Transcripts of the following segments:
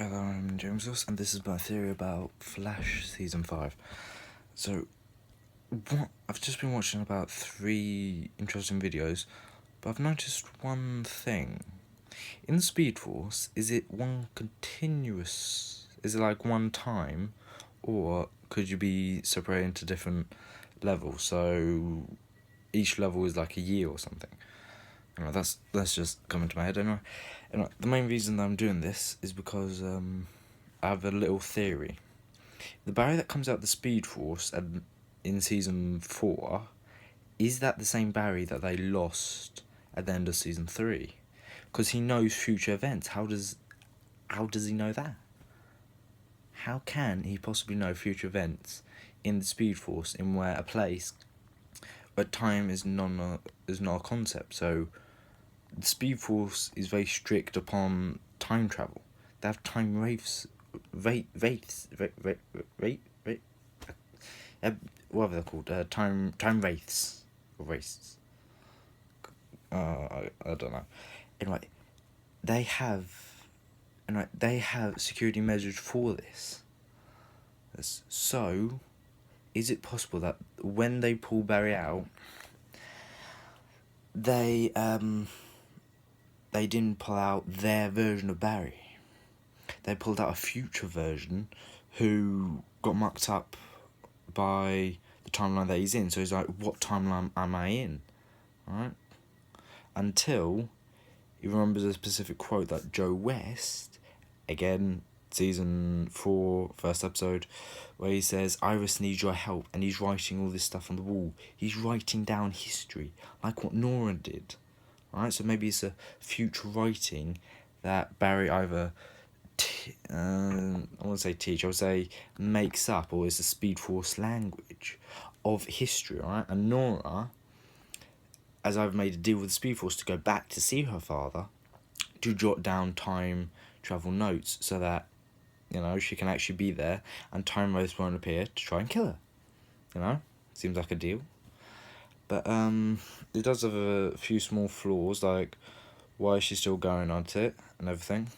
Hello, I'm James Ross, and this is my theory about Flash Season 5. So, I've just been watching about 3 interesting videos, but I've noticed one thing. In Speed Force, is it one continuous, is it like one time, or could you be separated into different levels, so each level is like a year or something? Anyway, that's just coming to my head anyway. The main reason that I'm doing this is because I have a little theory. The Barry that comes out the Speed Force in season 4, is that the same Barry that they lost at the end of season 3? Because he knows future events. How does he know that? How can he possibly know future events in the Speed Force in where a place where time is not a concept? So the Speed Force is very strict upon time travel. They have time wraiths, whatever they're called, time wraiths or wraiths. I don't know. Anyway, they have security measures for this. So, is it possible that when they pull Barry out, they didn't pull out their version of Barry? They pulled out a future version who got mucked up by the timeline that he's in. So he's like, what timeline am I in? Alright? Until he remembers a specific quote that Joe West, again, season 4, first episode, where he says, Iris needs your help, and he's writing all this stuff on the wall. He's writing down history, like what Nora did. Alright, so maybe it's a future writing that Barry either I won't say teach, I would say makes up, or is the Speed Force language of history, alright? And Nora, as I've made a deal with the Speed Force to go back to see her father, to jot down time travel notes so that, she can actually be there and Time Wraiths won't appear to try and kill her. Seems like a deal. But it does have a few small flaws, like why is she still going on to it and everything.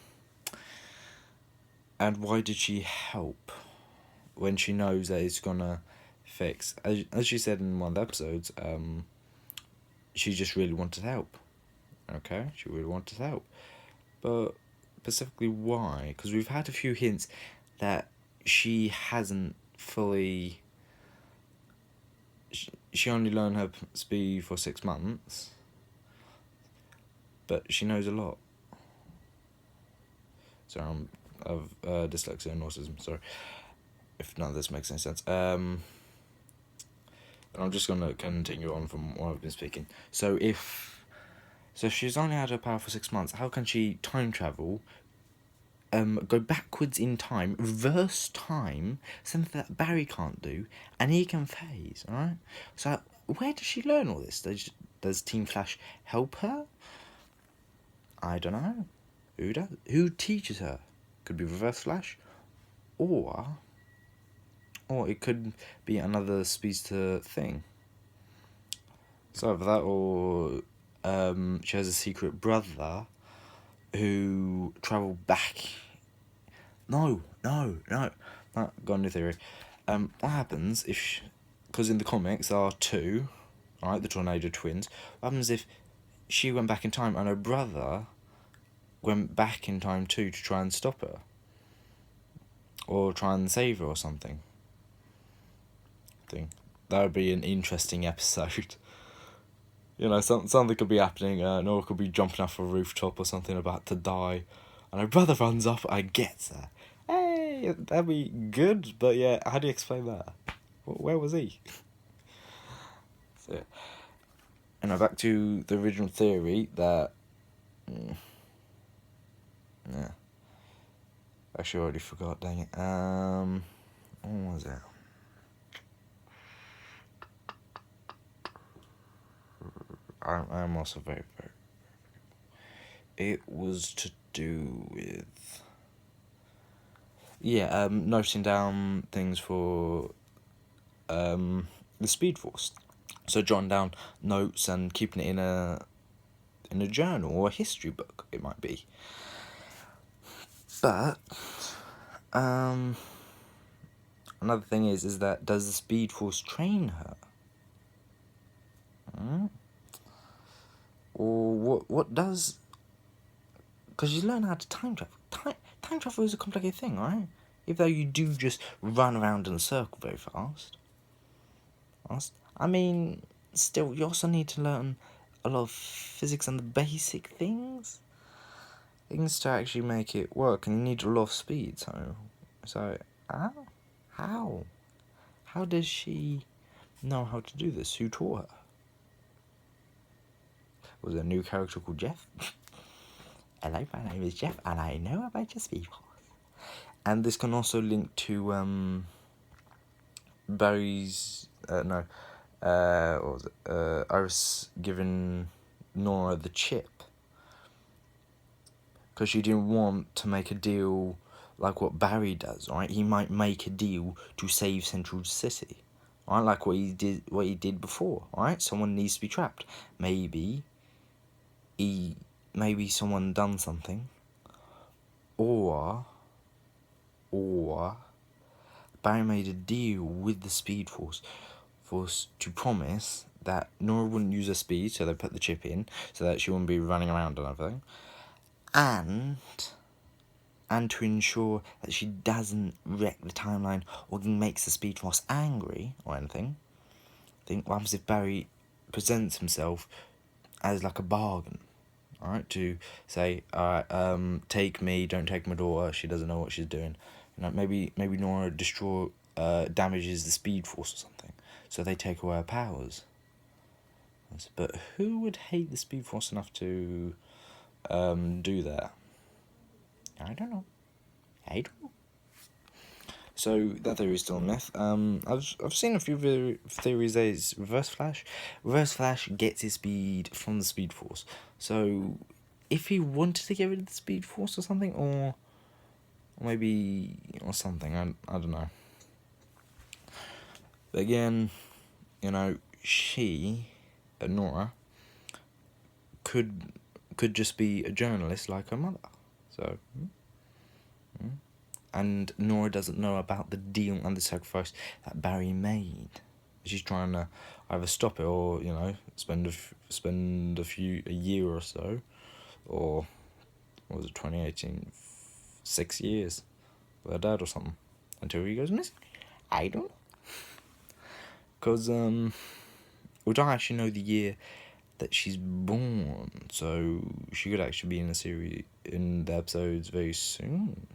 And why did she help when she knows that it's gonna fix? As she said in one of the episodes, she just really wanted help. Okay, she really wanted help. But specifically why? Because we've had a few hints that she hasn't fully... She only learned her speed for 6 months. But she knows a lot. Sorry, I'm of dyslexia and autism, sorry, if none of this makes any sense. I'm just going to continue on from what I've been speaking. So if she's only had her power for 6 months, how can she time travel, go backwards in time, reverse time, something that Barry can't do, and he can phase, alright? So where does she learn all this? Does Team Flash help her? I don't know. Who does? Who teaches her? Could be Reverse Flash, or it could be another speedster thing. So either that, or she has a secret brother who travelled back. No. Got a new theory. What happens if, because in the comics there are 2, alright, the Tornado Twins. What happens if she went back in time and her brother went back in time too to try and stop her? Or try and save her or something. That would be an interesting episode. Something could be happening. Nora could be jumping off a rooftop or something, about to die, and her brother runs up and gets her. Hey, that'd be good, but yeah, how do you explain that? Where was he? So, back to the original theory that... yeah. Actually, I already forgot, dang it. What was it? I'm also very... It was to do with... noting down things for the Speed Force. So jotting down notes and keeping it in a journal or a history book, it might be. But another thing is that does the Speed Force train her? Or what does? Because you learn how to time travel. Time travel is a complicated thing, right? Even though you do just run around in a circle very fast. I mean, still, you also need to learn a lot of physics and the basic things to actually make it work, and you need a lot of speed. So how does she know how to do this? Who taught her? Was there a new character called Jeff? Hello, my name is Jeff, and I know about your Speed Force. And this can also link to Barry's what was it? Iris giving Nora the chip because she didn't want to make a deal like what Barry does. Right, he might make a deal to save Central City. Right, like what he did before. Right, someone needs to be trapped. Maybe someone done something, or Barry made a deal with the Speed Force to promise that Nora wouldn't use her speed, so they put the chip in so that she wouldn't be running around and everything, and to ensure that she doesn't wreck the timeline or makes the Speed Force angry or anything. I think what happens if Barry presents himself as like a bargain, alright, to say, take me, don't take my daughter, she doesn't know what she's doing. You know, maybe Nora damages the Speed Force or something, so they take away her powers. But who would hate the Speed Force enough to do that? I don't know. So that theory is still a myth. I've seen a few theories that it's Reverse Flash. Reverse Flash gets his speed from the Speed Force. So if he wanted to get rid of the Speed Force or something, or something, I don't know. But again, you know, Nora, could just be a journalist like her mother. So, and Nora doesn't know about the deal and the sacrifice that Barry made. She's trying to either stop it or, you know, spend a year or so, or what was it, 2018, 6 years with her dad or something until he goes missing. I don't know. Because we don't actually know the year that she's born, so she could actually be in the episodes very soon.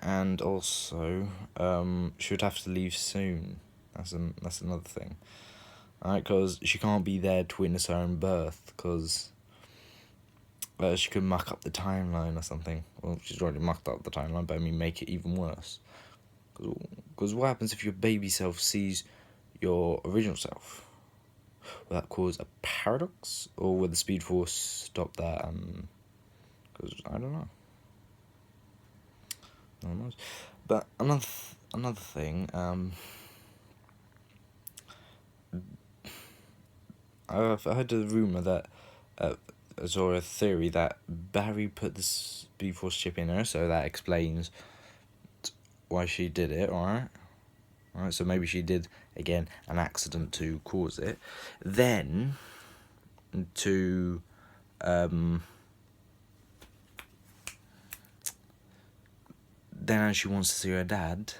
And also, she would have to leave soon. That's another thing, alright? Because she can't be there to witness her own birth, because she could muck up the timeline or something. Well, she's already mucked up the timeline, but I mean, make it even worse. Because what happens if your baby self sees your original self? Will that cause a paradox, or will the Speed Force stop that? Because I don't know. No one knows. But another thing. I've heard a rumor that, or a theory that Barry put the Speed Force chip in her, so that explains why she did it. Alright, so maybe she did, again, an accident to cause it. Then, as she wants to see her dad,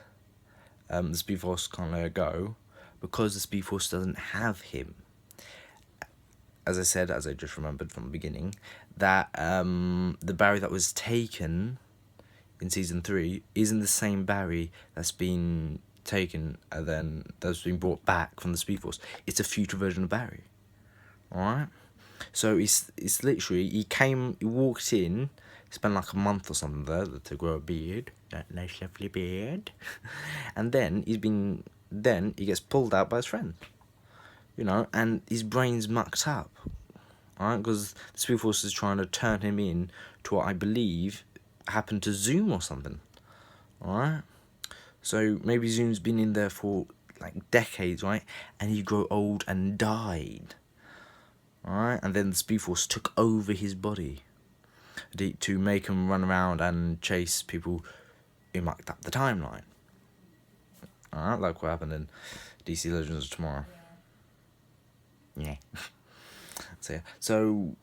the Speed Force can't let her go, because the Speed Force doesn't have him. As I just remembered from the beginning, that the Barry that was taken in season 3 isn't the same Barry that's been taken and then that's been brought back from the Speed Force. It's a future version of Barry. Alright? So it's literally, he walked in, spent like a month or something there to grow a beard, that nice lovely beard, and then he gets pulled out by his friend, you know, and his brain's mucked up, alright, because the Speed Force is trying to turn him in to what I believe happened to Zoom or something, alright. So maybe Zoom's been in there for like decades, right, and he grew old and died, alright, and then the Speed Force took over his body. to make him run around and chase people who mucked up the timeline. Alright, like what happened in DC Legends of Tomorrow. Yeah. So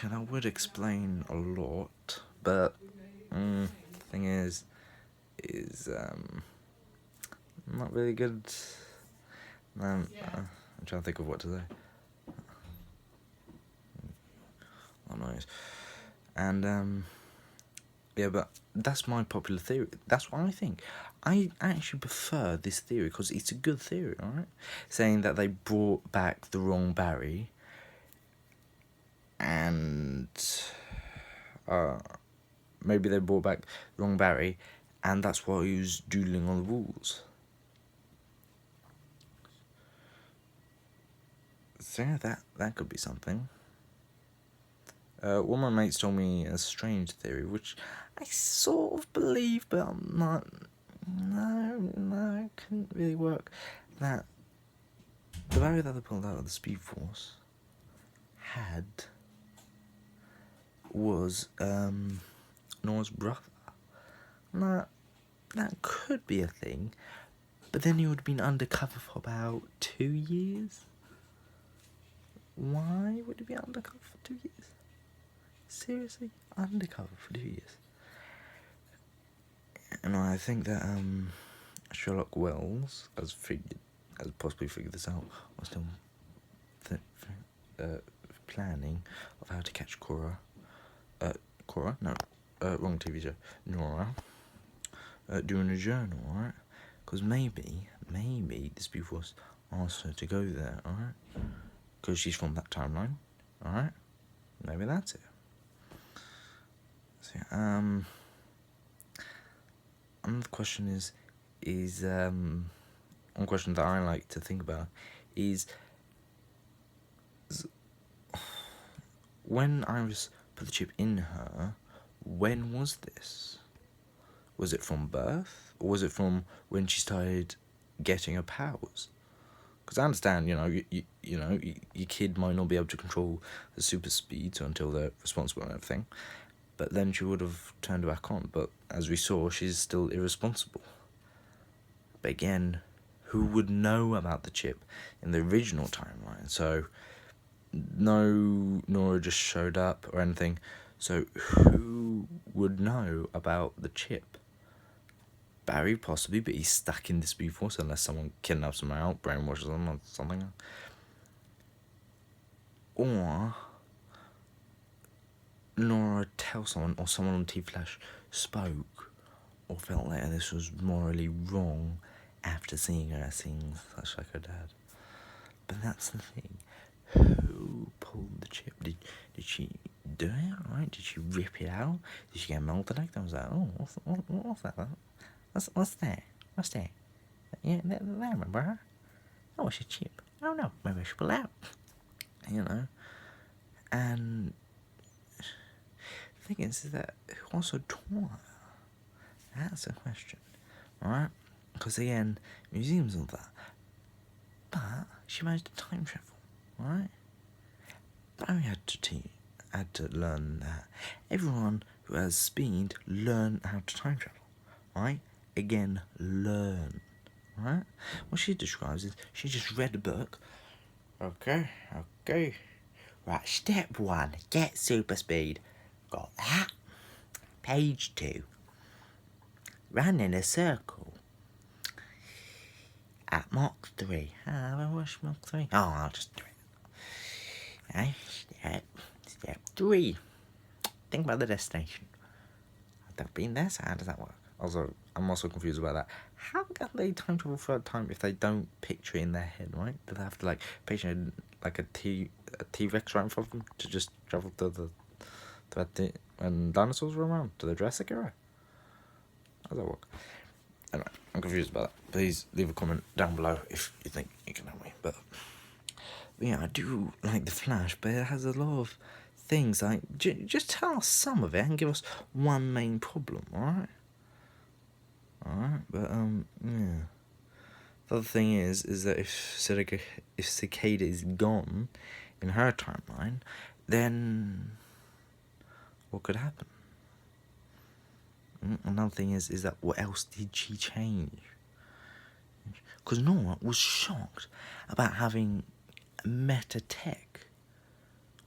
that would explain a lot, but the thing is not really good. I'm trying to think of what to say. Oh, nice. And yeah, but that's my popular theory. That's what I think. I actually prefer this theory because it's a good theory, alright? Saying that they brought back the wrong Barry and maybe they brought back the wrong Barry and that's why he was doodling on the walls. So yeah, that could be something. One of my mates told me a strange theory, which I sort of believe, but I'm not. No, it couldn't really work. That the Barry that they pulled out of the Speed Force was Nora's brother. Now, that could be a thing, but then he would have been undercover for about 2 years. Why would he be undercover for 2 years? Seriously, undercover for 2 years. And I think that Sherlock Wells has possibly figured this out, or still planning of how to catch Cora. Wrong TV show. Nora. Doing a journal, alright? Because maybe the Speed Force asked her to go there, alright? Because she's from that timeline, alright? Maybe that's it. So, another question is one question that I like to think about is when Iris put the chip in her, when was this? Was it from birth, or was it from when she started getting her powers? Because I understand, your kid might not be able to control the super speed until they're responsible and everything, but then she would have turned it back on. But as we saw, she's still irresponsible. But again, who would know about the chip in the original timeline? So, no Nora just showed up or anything. So, who would know about the chip? Barry, possibly, but he's stuck in the Speed Force unless someone kidnaps him out, brainwashes him or something. Or Nora tells someone, or someone on T-Flash spoke, or felt like this was morally wrong after seeing her sing such like her dad. But that's the thing. Who pulled the chip? Did she do it? Right? Did she rip it out? Did she get melted? I was like, oh, what's that? What's that? What's that? Yeah, that remember her? Oh, it's a chip. I don't know. Maybe I should pull it out. And the thing is that who also taught her? That's a question, alright? Because again, museums and all that. But she managed to time travel, alright? Barry had to learn that. Everyone who has speed learn how to time travel, alright? Again, learn, alright? What she describes is she just read a book. Okay. Right, step 1, get super speed. Got that. Page 2. Run in a circle. At Mach 3. What's Mach 3? Oh, I'll just do it. Okay, step 3. Think about the destination. I've never been there, so how does that work? Also, I'm also confused about that. How can they time travel for a time if they don't picture it in their head, right? Do they have to picture like a T-Rex right in front of them to just travel to when dinosaurs were around, to the Jurassic era? How does that work? Anyway, I'm confused about that. Please leave a comment down below if you think you can help me. But yeah, I do like The Flash, but it has a lot of things. Just tell us some of it and give us one main problem, alright? Alright, but yeah. The other thing is that if Cicada is gone in her timeline, then what could happen? Another thing is that what else did she change? Because Nora was shocked about having meta tech,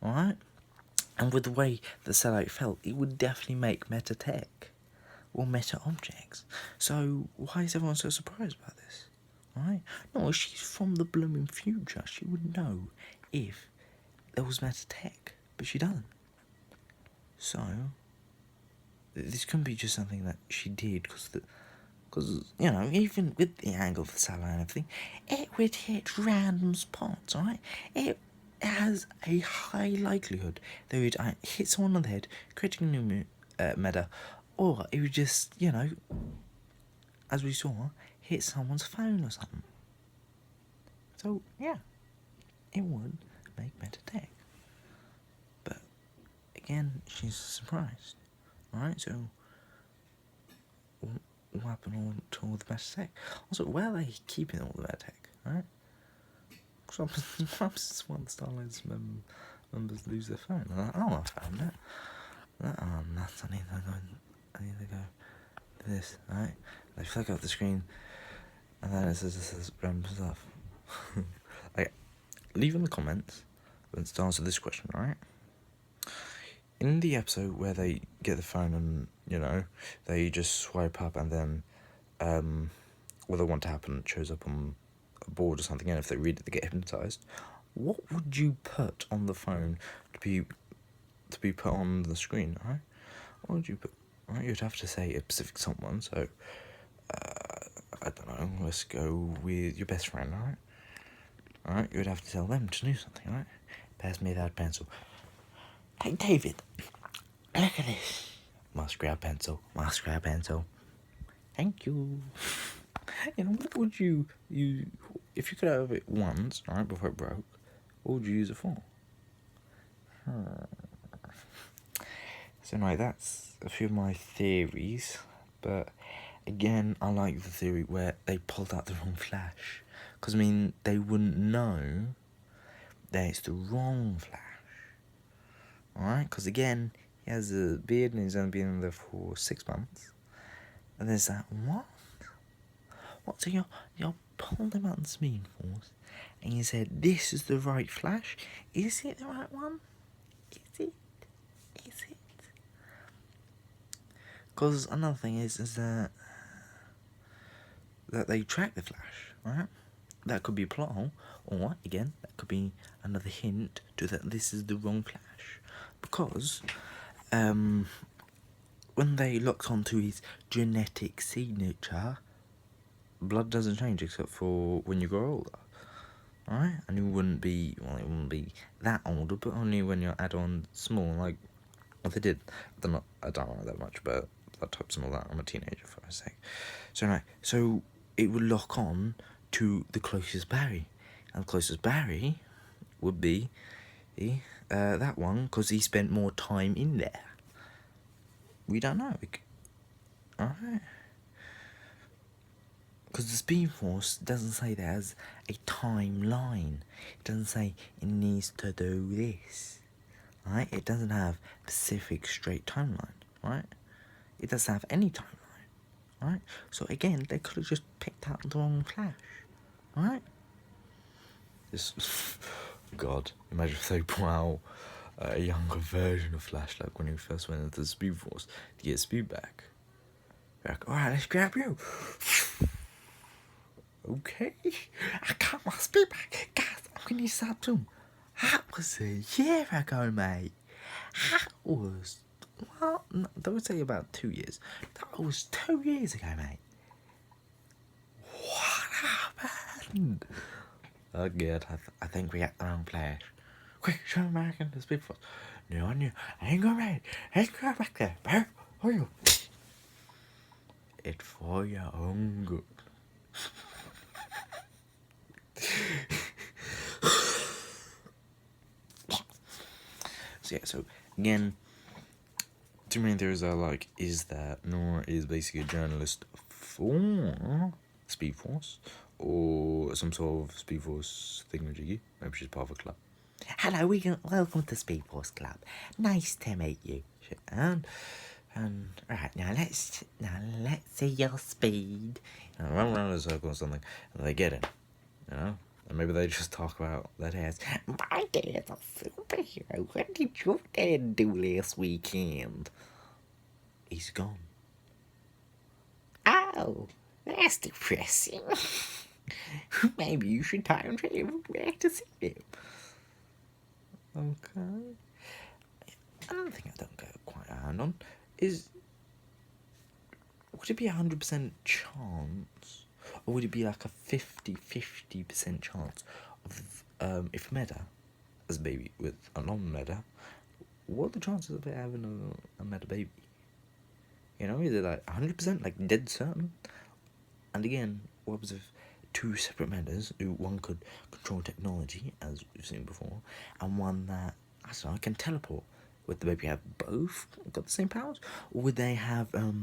alright? And with the way the satellite felt, it would definitely make meta tech or meta objects. So why is everyone so surprised about this? Right? No, she's from the blooming future. She would know if there was meta tech, but she doesn't. So this couldn't be just something that she did because you know, even with the angle of the satellite and everything, it would hit random spots. Alright, it has a high likelihood that it would hit someone on the head, creating a new meta, or it would just, you know, as we saw, hit someone's phone or something. So, yeah, it would make meta tech. But, again, she's surprised. Alright, so what happened to all the meta tech? Also, where are they keeping all the meta tech? Alright? Perhaps one Starlight's members lose their phone. I found it. Nuts. I need to go do this, alright? They flick up the screen, and then it says random stuff. Okay, leave in the comments to answer this question, alright? In the episode where they get the phone and, you know, they just swipe up and then, what they want to happen shows up on a board or something, and if they read it, they get hypnotized. What would you put on the phone to be put on the screen, alright? What would you put? Alright, you'd have to say a specific someone, so, I don't know, let's go with your best friend, alright? Alright, you would have to tell them to do something, alright? Pass me that pencil. Hey, David, look at this. Must grab pencil. Thank you. You know, what would you if you could have it once, alright, before it broke, what would you use it for? So anyway, that's a few of my theories, but again, I like the theory where they pulled out the wrong Flash, because I mean, they wouldn't know that it's the wrong Flash, alright, because again, he has a beard and he's only been in there for 6 months, and there's that, what, so you're pulling him out in Speed Force, and you said, this is the right Flash, is it the right one? Is it? Because another thing is that they track the Flash, right? That could be a plot hole, or again, that could be another hint to that this is the wrong Flash. Because when they locked onto his genetic signature, blood doesn't change except for when you grow older, right? And it wouldn't be that older, but only when you're add-on small, like what they did. I don't know that much, but blood types and all that. I'm a teenager, for a sake. So anyway, so it would lock on to the closest Barry, and the closest Barry would be that one, because he spent more time in there. We don't know. Alright. Because the Speed Force doesn't say there's a timeline. It doesn't say it needs to do this. Right? It doesn't have a specific straight timeline. Right? It doesn't have any timeline. Right? So again, they could have just picked out the wrong Flash. Right? God, imagine if they put out a younger version of Flash, like when he first went into the Speed Force to get speed back. Like, alright, let's grab you. Okay, I got my speed back. Guys, I'm gonna need to soon. That was a year ago, mate. That was, well, no, don't say about 2 years. That was 2 years ago, mate. What happened? Oh, good. I think we got the wrong Flash. Quick, show American the Speed Force. No, I ain't going right. Let's go back there. Where are you? It's for your own good. So again, two main theories are like, is that Nora is basically a journalist for Speed Force, or some sort of Speed Force thingamajiggy. Maybe she's part of a club. Hello, welcome to Speed Force Club. Nice to meet you. And right now let's see your speed. And run around in a circle or something, and they get in, you know. And maybe they just talk about their dads. My dad's a superhero. What did your dad do last weekend? He's gone. Oh, that's depressing. Maybe you should time travel back to see him. Okay. Another thing I don't get quite a hand on is, would it be 100% chance, or would it be like a 50% chance of if Meta as a baby with a non-Meta, what are the chances of it having a Meta baby? You know, is it like 100%, like dead certain? And again, what was if two separate Metas, who one could control technology, as we've seen before, and one that, I don't know, can teleport? Would the baby have both got the same powers? Or would they have a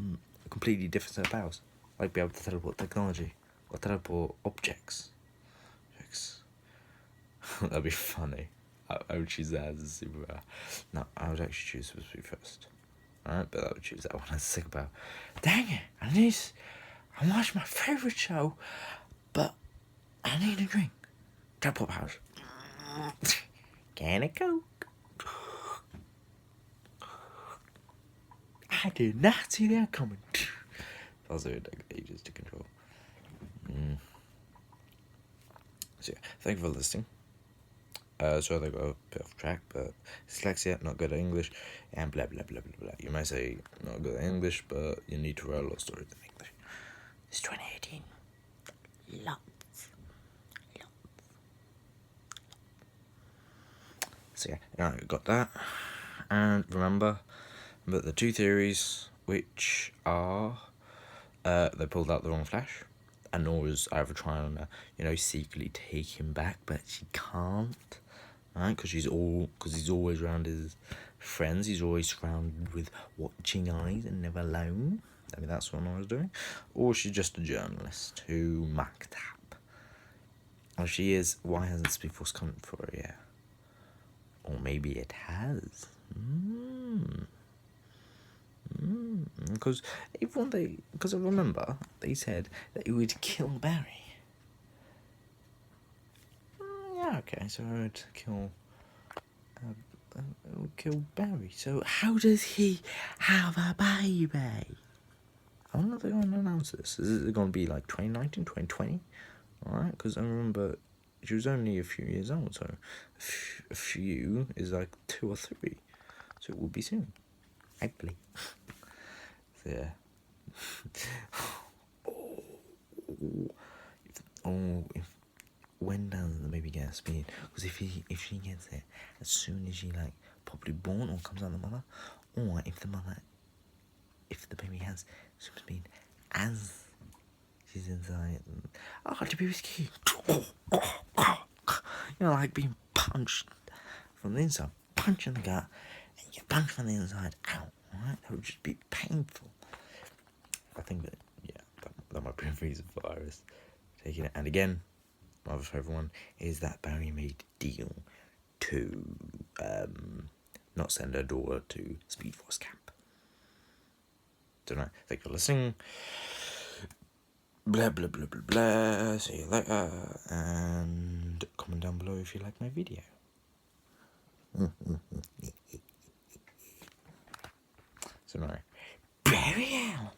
completely different set of powers? Like be able to teleport technology, or teleport objects? That'd be funny. I would choose that as a superpower. No, I would actually choose Super Speed first. Alright, but I would choose that one as a superpower. Dang it, I watched my favourite show, but I need a drink. Teleport powers. Can it Coke? I did not see that coming. Also, it took ages to control. So yeah, thank you for listening. So they go a bit off track, but dyslexia, not good at English, and blah blah blah blah blah. You might say not good at English, but you need to write a lot of stories in English. It's 2018. Lots. So yeah, got that. And remember the two theories, which are they pulled out the wrong Flash, and Nora's either trying to, secretly take him back, but she can't, right? Because he's always around his friends. He's always surrounded with watching eyes and never alone. I mean, that's what Nora's doing. Or she's just a journalist who mucked up. Or she is, why hasn't Speed Force come for her yet? Or maybe it has. Because I remember they said that it would kill Barry. Yeah, okay, so it would kill Barry. So how does he have a baby? I wonder if they're going to announce this. Is it going to be like 2019, 2020? Alright, because I remember she was only a few years old, so a few is like 2 or 3. So it will be soon. Hopefully. So yeah. When does the baby get speed? Because if she gets it as soon as she probably born or comes out of the mother, or if the baby has super speed as she's inside, the baby's cute. Like being punched from the inside, punch in the gut, and you get punched from the inside out. Alright, that would just be painful. I think that might be a reason for Iris taking it. And again, my other favourite one is that Barry made a deal to not send her daughter to Speed Force camp. Don't know. Thank you for listening. Blah blah blah blah blah. See you later, and comment down below if you like my video. So no, Barry Allen.